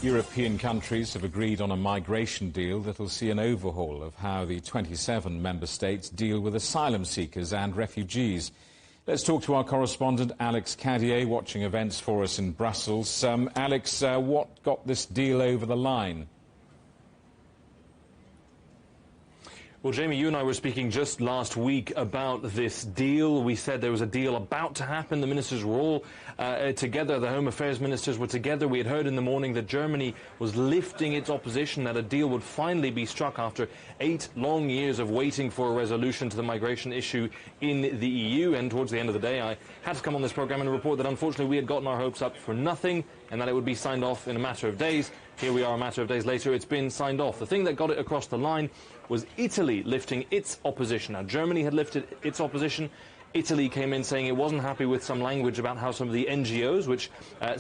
European countries have agreed on a migration deal that will see an overhaul of how the 27 member states deal with asylum seekers and refugees. Let's talk to our correspondent, Alex Cadier, watching events for us in Brussels. Alex, what got this deal over the line? Well, Jamie, you and I were speaking just last week about this deal. We said there was a deal about to happen. The ministers were all together. The Home Affairs ministers were together. We had heard in the morning that Germany was lifting its opposition, that a deal would finally be struck after 8 long years of waiting for a resolution to the migration issue in the EU. And towards the end of the day, I had to come on this programme and report that unfortunately we had gotten our hopes up for nothing and that it would be signed off in a matter of days. Here we are a matter of days later, it's been signed off. The thing that got it across the line was Italy lifting its opposition. Now, Germany had lifted its opposition. Italy came in saying it wasn't happy with some language about how some of the NGOs, which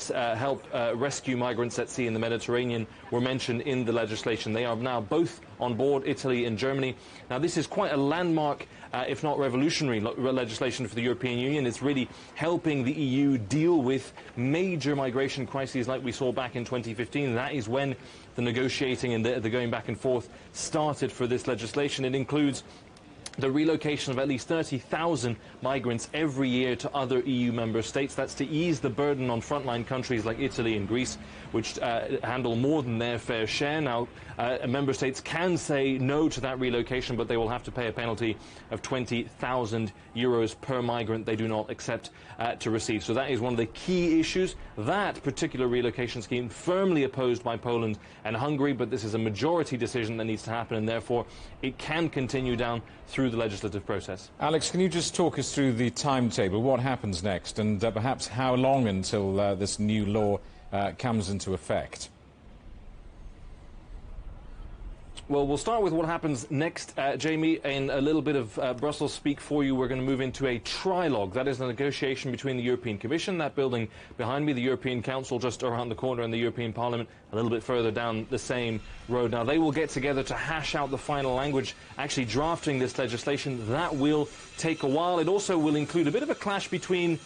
help rescue migrants at sea in the Mediterranean, were mentioned in the legislation. They are now both on board, Italy and Germany. Now, this is quite a landmark, if not revolutionary, legislation for the European Union. It's really helping the EU deal with major migration crises like we saw back in 2015. That is when the negotiating and the going back and forth started for this legislation. It includes the relocation of at least 30,000 migrants every year to other EU member states. That's to ease the burden on frontline countries like Italy and Greece, which handle more than their fair share. Now, member states can say no to that relocation, but they will have to pay a penalty of 20,000 euros per migrant they do not accept to receive. So that is one of the key issues. That particular relocation scheme firmly opposed by Poland and Hungary, but this is a majority decision that needs to happen, and therefore it can continue down through the legislative process. Alex, can you just talk us through the timetable? What happens next, and perhaps how long until this new law comes into effect? Well, we'll start with what happens next, Jamie. In a little bit of Brussels speak for you, we're going to move into a trilogue. That is a negotiation between the European Commission, that building behind me, the European Council just around the corner, and the European Parliament a little bit further down the same road. Now, they will get together to hash out the final language, actually drafting this legislation. That will take a while. It also will include a bit of a clash between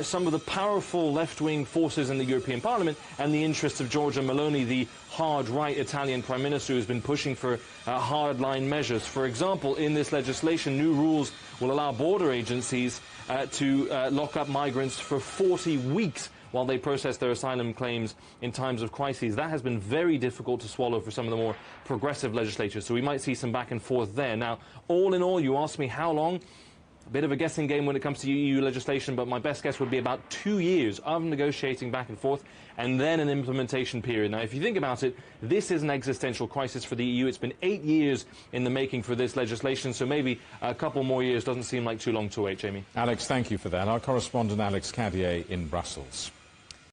some of the powerful left-wing forces in the European Parliament and the interests of Giorgia Meloni, the hard-right Italian Prime Minister who has been pushing for hard-line measures. For example, in this legislation, new rules will allow border agencies to lock up migrants for 40 weeks while they process their asylum claims in times of crises. That has been very difficult to swallow for some of the more progressive legislatures, so we might see some back and forth there. Now, all in all, you ask me how long? A bit of a guessing game when it comes to EU legislation, but my best guess would be about 2 years of negotiating back and forth and then an implementation period. Now, if you think about it, this is an existential crisis for the EU. It's been 8 years in the making for this legislation, so maybe a couple more years doesn't seem like too long to wait, Jamie. Alex, thank you for that. Our correspondent Alex Cadier in Brussels.